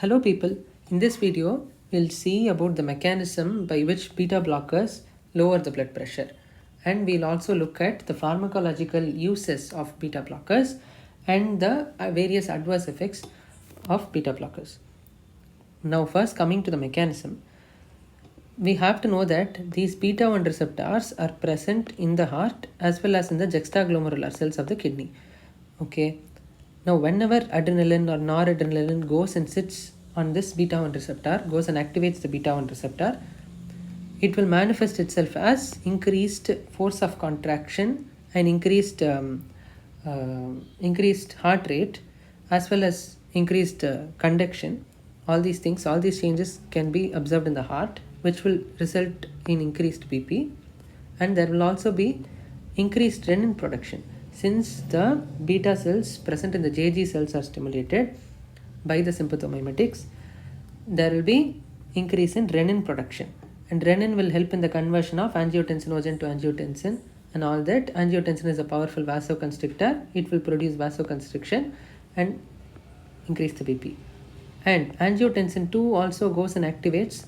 Hello people, in this video we'll see about the mechanism by which beta blockers lower the blood pressure, and we'll also look at the pharmacological uses of beta blockers and the various adverse effects of beta blockers. Now first coming to the mechanism, we have to know that these beta 1 receptors are present in the heart as well as in the juxtaglomerular cells of the kidney. Okay, now whenever adrenaline or noradrenaline goes and sits on this beta 1 receptor, goes and activates the beta 1 receptor, it will manifest itself as increased force of contraction and increased heart rate as well as increased conduction. All these things, all these changes can be observed in the heart, which will result in increased BP, and there will also be increased renin production. Since the beta cells present in the JG cells are stimulated by the sympathomimetics, there will be increase in renin production, and renin will help in the conversion of angiotensinogen to angiotensin and all that. Angiotensin is a powerful vasoconstrictor. It will produce vasoconstriction and increase the BP. And angiotensin 2 also goes and activates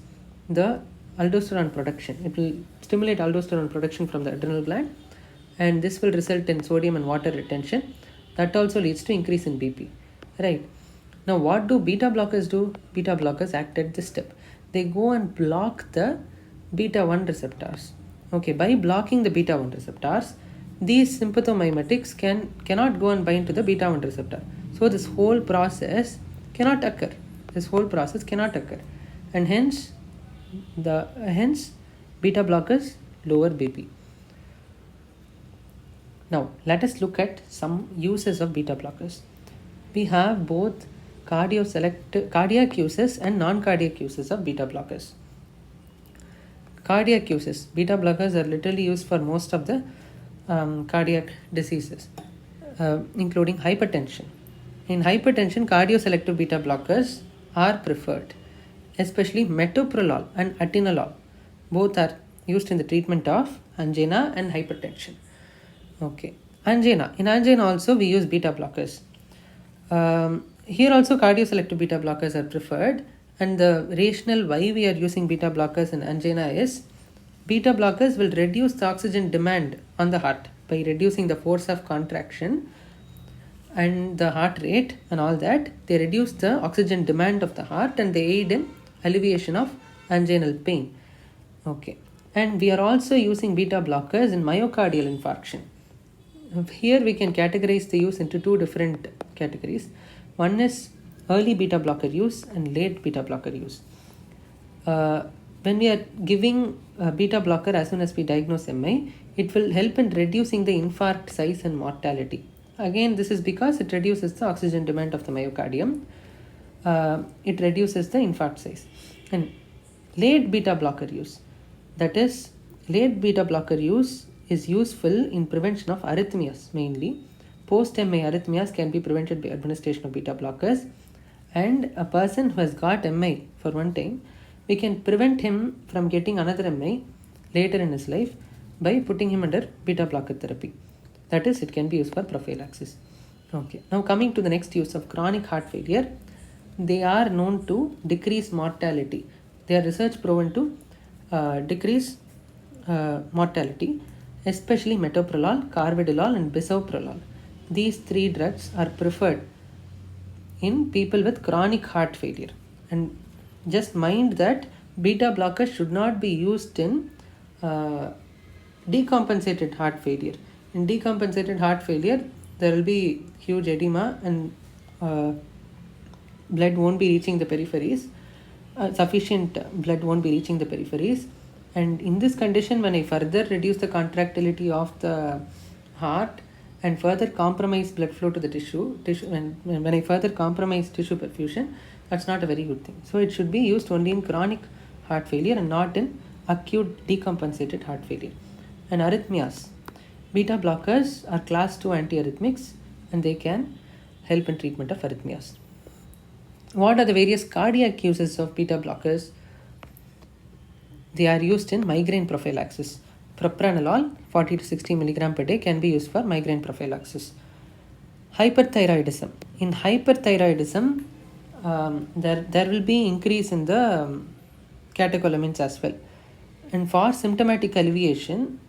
the aldosterone production. It will stimulate aldosterone production from the adrenal gland, and this will result in sodium and water retention. That also leads to increase in BP. Right. Now what do beta blockers do? Beta blockers act at this step. They go and block the beta 1 receptors. Okay, by blocking the beta 1 receptors, these sympathomimetics cannot go and bind to the beta 1 receptor. So this whole process cannot occur. And hence beta blockers lower BP. Now let us look at some uses of beta blockers. We have both cardiac uses and non-cardiac uses of beta blockers. Cardiac uses, beta blockers are literally used for most of the cardiac diseases, including hypertension. In hypertension, cardioselective beta blockers are preferred, especially metoprolol and atenolol. Both are used in the treatment of angina and hypertension. Okay, angina. In angina also we use beta blockers. Here also cardioselective beta blockers are preferred, and the rationale why we are using beta blockers in angina is beta blockers will reduce the oxygen demand on the heart by reducing the force of contraction and the heart rate and all that. They reduce the oxygen demand of the heart and they aid in alleviation of anginal pain. Okay, and we are also using beta blockers in myocardial infarction. Here we can categorize the use into two different categories. One is early beta blocker use and late beta blocker use. When we are giving a beta blocker as soon as we diagnose MI, it will help in reducing the infarct size and mortality. Again, this is because it reduces the oxygen demand of the myocardium. It reduces the infarct size. And late beta blocker use, that is, late beta blocker use is useful in prevention of arrhythmias mainly. Post-MI arrhythmias can be prevented by administration of beta blockers, and a person who has got MI for one time, we can prevent him from getting another MI later in his life by putting him under beta blocker therapy. That is, it can be used for prophylaxis. Okay, now coming to the next use of chronic heart failure, they are known to decrease mortality. They are research proven to decrease mortality, especially metoprolol, carvedilol and bisoprolol. These three drugs are preferred in people with chronic heart failure. And just mind that beta blockers should not be used in decompensated heart failure. In decompensated heart failure, there will be huge edema and blood won't be reaching the peripheries. Sufficient blood won't be reaching the peripheries. And in this condition, when I further reduce the contractility of the heart and further compromise blood flow to the tissue, and when I further compromise tissue perfusion, that's not a very good thing. So it should be used only in chronic heart failure and not in acute decompensated heart failure. And arrhythmias, beta blockers are class 2 antiarrhythmics and they can help in treatment of arrhythmias. What are the various cardiac uses of beta blockers? They are used in migraine prophylaxis. Propranolol 40 to 60 mg per day can be used for migraine prophylaxis. Hyperthyroidism. In hyperthyroidism, there will be increase in the catecholamines as well. And for symptomatic alleviation,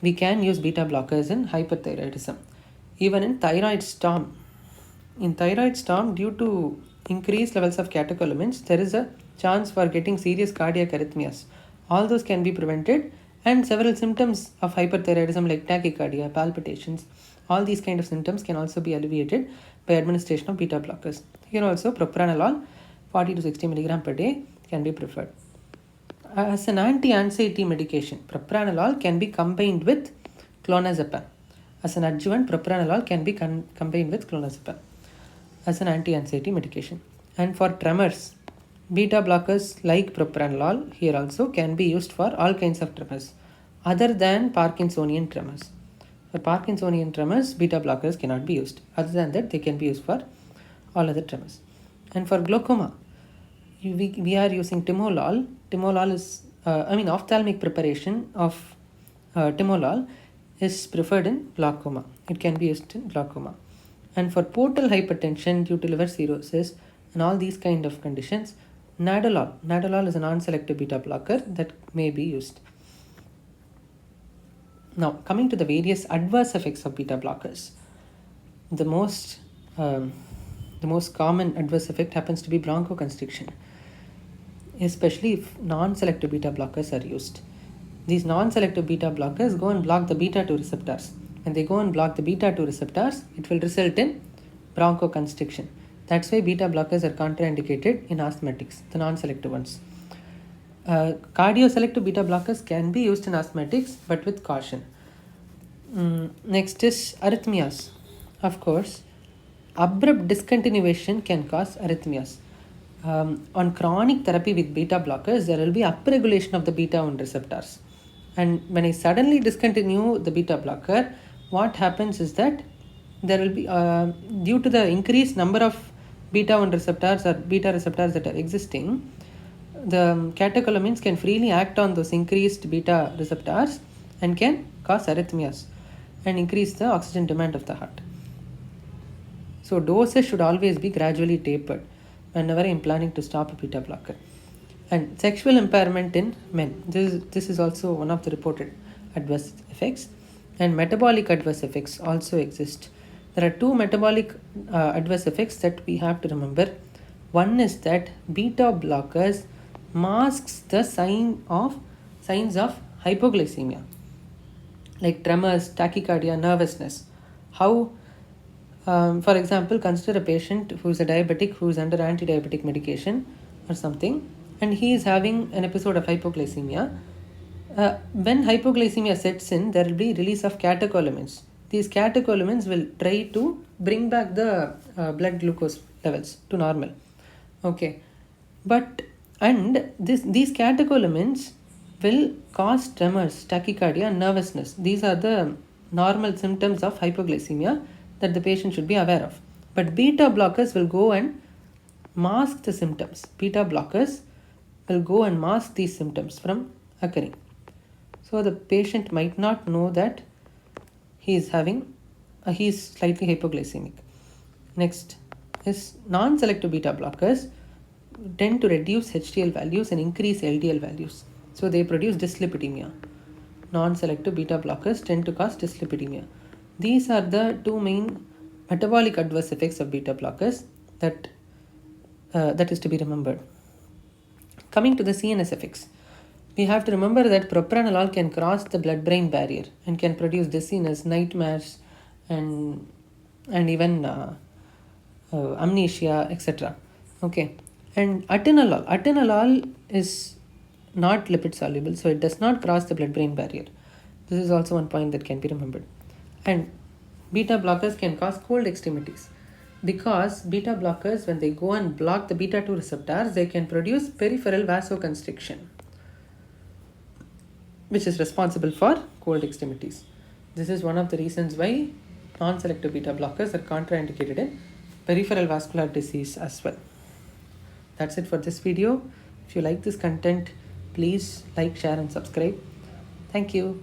we can use beta blockers in hyperthyroidism. Even in thyroid storm, due to increased levels of catecholamines, there is a chance for getting serious cardiac arrhythmias. All those can be prevented, and several symptoms of hyperthyroidism like tachycardia, palpitations, all these kind of symptoms can also be alleviated by administration of beta blockers. Here also propranolol 40 to 60 milligram per day can be preferred. As an anti-anxiety medication, propranolol can be combined with clonazepam. As an adjuvant, propranolol can be combined with clonazepam as an anti-anxiety medication. And for tremors, beta blockers like propranolol here also can be used for all kinds of tremors other than Parkinsonian tremors. For Parkinsonian tremors, beta blockers cannot be used. Other than that, they can be used for all other tremors. And for glaucoma, we are using timolol. Timolol is, ophthalmic preparation of timolol is preferred in glaucoma. It can be used in glaucoma. And for portal hypertension due to liver cirrhosis and all these kind of conditions, nadolol is a non-selective beta blocker that may be used. Now, coming to the various adverse effects of beta blockers, the most common adverse effect happens to be bronchoconstriction, especially if non-selective beta blockers are used. These non-selective beta blockers go and block the beta-2 receptors. When they go and block the beta-2 receptors, it will result in bronchoconstriction. That's why beta blockers are contraindicated in asthmatics, the non-selective ones. Cardioselective beta blockers can be used in asthmatics, but with caution. Next is arrhythmias. Of course, abrupt discontinuation can cause arrhythmias. On chronic therapy with beta blockers, there will be upregulation of the beta-1 receptors. And when I suddenly discontinue the beta blocker, what happens is that there will be, due to the increased number of beta-1 receptors or beta receptors that are existing, the catecholamines can freely act on those increased beta receptors and can cause arrhythmias and increase the oxygen demand of the heart. So doses should always be gradually tapered whenever I am planning to stop a beta blocker. And sexual impairment in men. This is also one of the reported adverse effects. And metabolic adverse effects also exist. There are two metabolic adverse effects that we have to remember. One is that beta blockers masks the signs of hypoglycemia, like tremors, tachycardia, nervousness. How, for example, consider a patient who is a diabetic, who is under anti-diabetic medication or something, and he is having an episode of hypoglycemia. When hypoglycemia sets in, there will be release of catecholamines. These catecholamines will try to bring back the blood glucose levels to normal. Okay, these catecholamines will cause tremors, tachycardia, and nervousness. These are the normal symptoms of hypoglycemia that the patient should be aware of. But beta blockers will go and mask the symptoms. Beta blockers will go and mask these symptoms from occurring. So the patient might not know that he is slightly hypoglycemic. Next is non-selective beta blockers tend to reduce HDL values and increase LDL values. So they produce dyslipidemia. Non-selective beta blockers tend to cause dyslipidemia. These are the two main metabolic adverse effects of beta blockers that is to be remembered. Coming to the CNS effects, we have to remember that propranolol can cross the blood-brain barrier and can produce dizziness, nightmares, and even amnesia, etc. Okay, and atenolol is not lipid soluble, so it does not cross the blood-brain barrier. This is also one point that can be remembered. And beta blockers can cause cold extremities, because beta blockers, when they go and block the beta-2 receptors, they can produce peripheral vasoconstriction, which is responsible for cold extremities. This is one of the reasons why non-selective beta blockers are contraindicated in peripheral vascular disease as well. That's it for this video. If you like this content, please like, share and subscribe. Thank you.